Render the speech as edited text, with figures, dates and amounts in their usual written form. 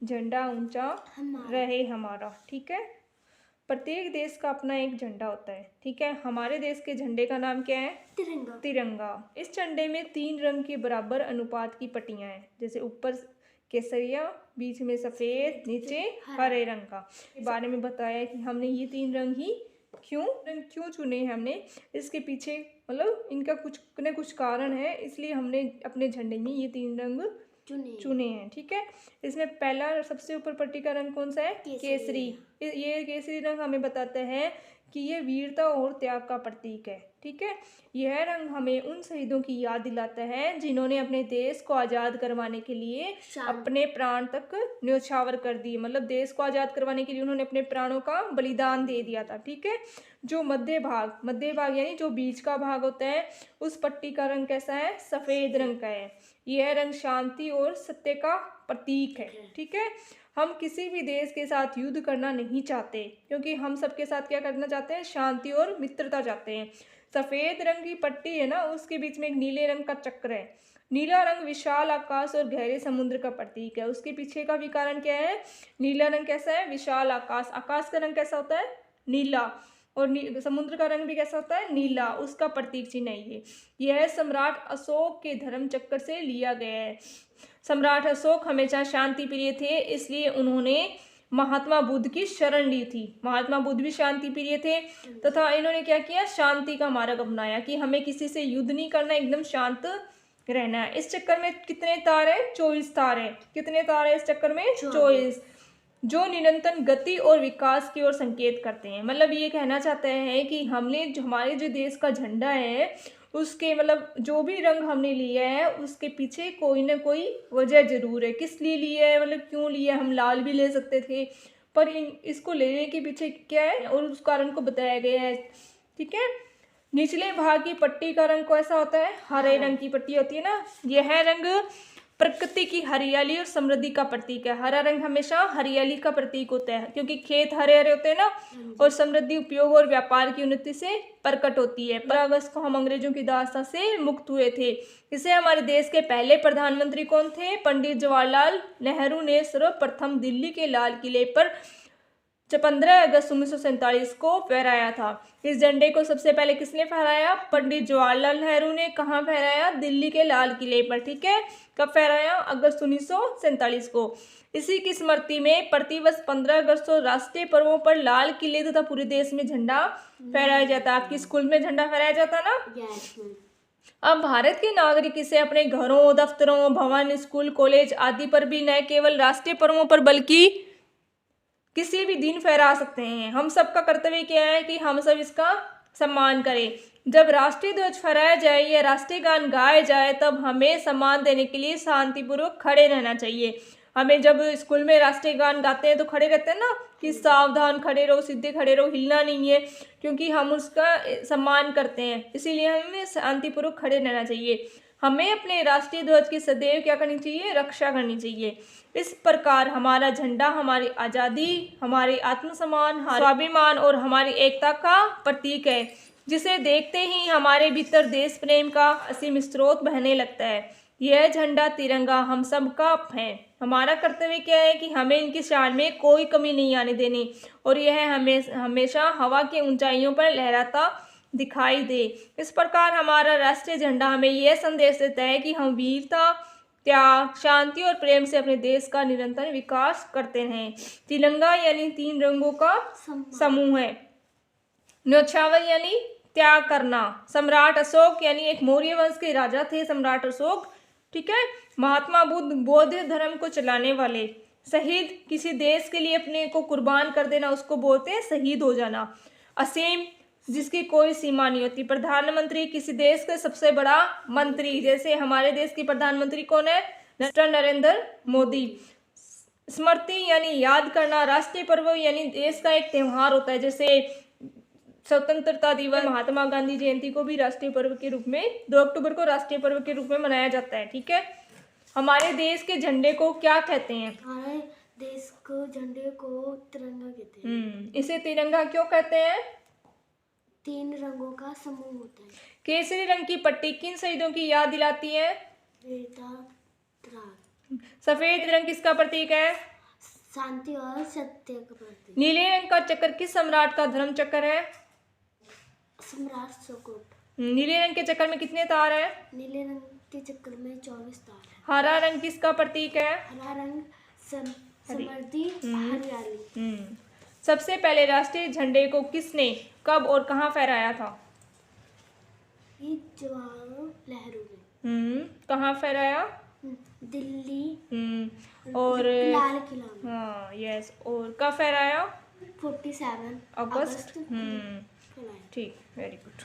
झंडा ऊंचा रहे हमारा। ठीक है, प्रत्येक देश का अपना एक झंडा होता है। ठीक है, हमारे देश के झंडे का नाम क्या है? तिरंगा। तिरंगा। इस झंडे में 3 रंग के बराबर अनुपात की पट्टियां हैं, जैसे ऊपर केसरिया, बीच में सफेद, नीचे हरे रंग का। के बारे में बताया कि हमने ये 3 रंग ही क्यों चुने हैं हमने, इसके पीछे मतलब इनका कुछ न कुछ कारण है, इसलिए हमने अपने झंडे में ये 3 रंग चुने हैं। ठीक है, इसमें पहला सबसे ऊपर पट्टी का रंग कौन सा है? केसरी। ये केसरी रंग हमें बताता है कि ये वीरता और त्याग का प्रतीक है। ठीक है, यह रंग हमें उन शहीदों की याद दिलाता है जिन्होंने अपने देश को आज़ाद करवाने के लिए अपने प्राण तक न्योछावर कर दिए, मतलब देश को आज़ाद करवाने के लिए उन्होंने अपने प्राणों का बलिदान दे दिया था। ठीक है, जो मध्य भाग यानी जो बीच का भाग होता है, उस पट्टी का रंग कैसा है? सफ़ेद रंग का है। यह रंग शांति और सत्य का प्रतीक है। ठीक है, हम किसी भी देश के साथ युद्ध करना नहीं चाहते, क्योंकि हम सबके साथ क्या करना चाहते हैं? शांति और मित्रता चाहते हैं। सफ़ेद रंग की पट्टी है ना, उसके बीच में एक नीले रंग का चक्र है। नीला रंग विशाल आकाश और गहरे समुद्र का प्रतीक है। उसके पीछे का भी कारण क्या है? नीला रंग कैसा है? विशाल आकाश। आकाश का रंग कैसा होता है? नीला। और समुद्र का रंग भी कैसा होता है? नीला। उसका प्रतीक चिन्ह है ये। यह सम्राट अशोक के धर्म चक्र से लिया गया है। सम्राट अशोक हमेशा शांति प्रिय थे, इसलिए उन्होंने महात्मा बुद्ध की शरण ली थी। महात्मा बुद्ध भी शांति प्रिय थे, तथा इन्होंने क्या किया? शांति का मार्ग अपनाया कि हमें किसी से युद्ध नहीं करना, एकदम शांत रहना है। इस चक्कर में कितने तार है? 24 तार है। कितने तार है इस चक्कर में? 24, जो निरंतर गति और विकास की ओर संकेत करते हैं। मतलब ये कहना चाहते हैं कि हमने जो हमारे जो देश का झंडा है, उसके मतलब जो भी रंग हमने लिया है, उसके पीछे कोई ना कोई वजह जरूर है। किस लिए लिया है, मतलब क्यों लिया? हम लाल भी ले सकते थे, पर इसको लेने के पीछे क्या है और उस कारण को बताया गया है। ठीक है, निचले भाग की पट्टी का रंग कैसा होता है? हरे रंग की पट्टी होती है ना। यह रंग प्रकृति की हरियाली और समृद्धि का प्रतीक है। हरा रंग हमेशा हरियाली का प्रतीक होता है, क्योंकि खेत हरे हरे होते हैं ना, और समृद्धि उपयोग और व्यापार की उन्नति से प्रकट होती है। 15 अगस्त को हम अंग्रेजों की दास्तां से मुक्त हुए थे। इसे हमारे देश के पहले प्रधानमंत्री कौन थे? पंडित जवाहरलाल नेहरू ने सर्वप्रथम दिल्ली के लाल किले पर 15 अगस्त 1947 को फहराया था। इस झंडे को सबसे पहले किसने फहराया? पंडित जवाहरलाल नेहरू ने। कहाँ फहराया? दिल्ली के लाल किले पर। ठीक है, कब फहराया? अगस्त 1947 को। इसी की स्मृति में प्रतिवर्ष 15 अगस्त को राष्ट्रीय पर्वों पर लाल किले तथा पूरे देश में झंडा फहराया जाता। आपके स्कूल में झंडा फहराया जाता ना? अब भारत के नागरिक इसे अपने घरों, दफ्तरों, भवन, स्कूल, कॉलेज आदि पर भी न केवल राष्ट्रीय पर्वों पर बल्कि किसी भी दिन फहरा सकते हैं। हम सबका कर्तव्य क्या है कि हम सब इसका सम्मान करें। जब राष्ट्रीय ध्वज फहराया जाए या राष्ट्रीय गान गाया जाए, तब हमें सम्मान देने के लिए शांतिपूर्वक खड़े रहना चाहिए। हमें जब स्कूल में राष्ट्रीय गान गाते हैं तो खड़े रहते हैं ना, कि सावधान खड़े रहो, सीधे खड़े रहो, हिलना नहीं है, क्योंकि हम उसका सम्मान करते हैं। इसीलिए हमें शांतिपूर्वक खड़े रहना चाहिए। हमें अपने राष्ट्रीय ध्वज की सदैव क्या करनी चाहिए? रक्षा करनी चाहिए। इस प्रकार हमारा झंडा हमारी आज़ादी, हमारे आत्मसम्मान, स्वाभिमान और हमारी एकता का प्रतीक है, जिसे देखते ही हमारे भीतर देश प्रेम का असीम स्रोत बहने लगता है। यह झंडा तिरंगा हम सब का है। हमारा कर्तव्य क्या है कि हमें इनकी शान में कोई कमी नहीं आने देनी, और यह हमेशा हवा की ऊंचाइयों पर लहराता दिखाई दे। इस प्रकार हमारा राष्ट्रीय झंडा हमें यह संदेश देता है कि हम वीरता, त्याग, शांति और प्रेम से अपने देश का निरंतर विकास करते हैं। तिरंगा यानी 3 रंगों का समूह है। न्योछावर यानी त्याग करना। सम्राट अशोक यानी एक मौर्य वंश के राजा थे सम्राट अशोक। ठीक है, महात्मा बुद्ध बौद्ध धर्म को चलाने वाले। शहीद किसी देश के लिए अपने को कुर्बान कर देना, उसको बोलते हैं शहीद हो जाना। असीम जिसकी कोई सीमा नहीं होती। प्रधानमंत्री किसी देश का सबसे बड़ा मंत्री, जैसे हमारे देश की प्रधानमंत्री कौन है? मिस्टर नरेंद्र मोदी। स्मृति यानी याद करना। राष्ट्रीय पर्व यानी देश का एक त्योहार होता है, जैसे स्वतंत्रता दिवस, महात्मा गांधी जयंती को भी राष्ट्रीय पर्व के रूप में 2 अक्टूबर को राष्ट्रीय पर्व के रूप में मनाया जाता है। ठीक है, हमारे देश के झंडे को क्या कहते हैं? हमारे देश को झंडे को तिरंगा कहते हैं। इसे तिरंगा क्यों कहते हैं? 3 रंगों का समूह होता है। केसरी रंग की पट्टी किन शहीदों की याद दिलाती है? वीरता, त्याग। सफेद रंग किसका प्रतीक है? शांति और सत्य का प्रतीक। नीले रंग का चक्र किस सम्राट का धर्म चक्र है? सम्राट अशोक। नीले रंग के चक्र में कितने तार हैं? नीले रंग के चक्र में 24 तार है। हरा रंग किसका प्रतीक है? हरा रंग समृद्धि हरियाली। सबसे पहले राष्ट्रीय झंडे को किसने कब और कहाँ फहराया था? ये जवाहर नेहरू ने। कहाँ फहराया? दिल्ली और लाल किला में। हाँ यस, और कब फहराया? 47 अगस्त। फैलाया। ठीक, वेरी गुड।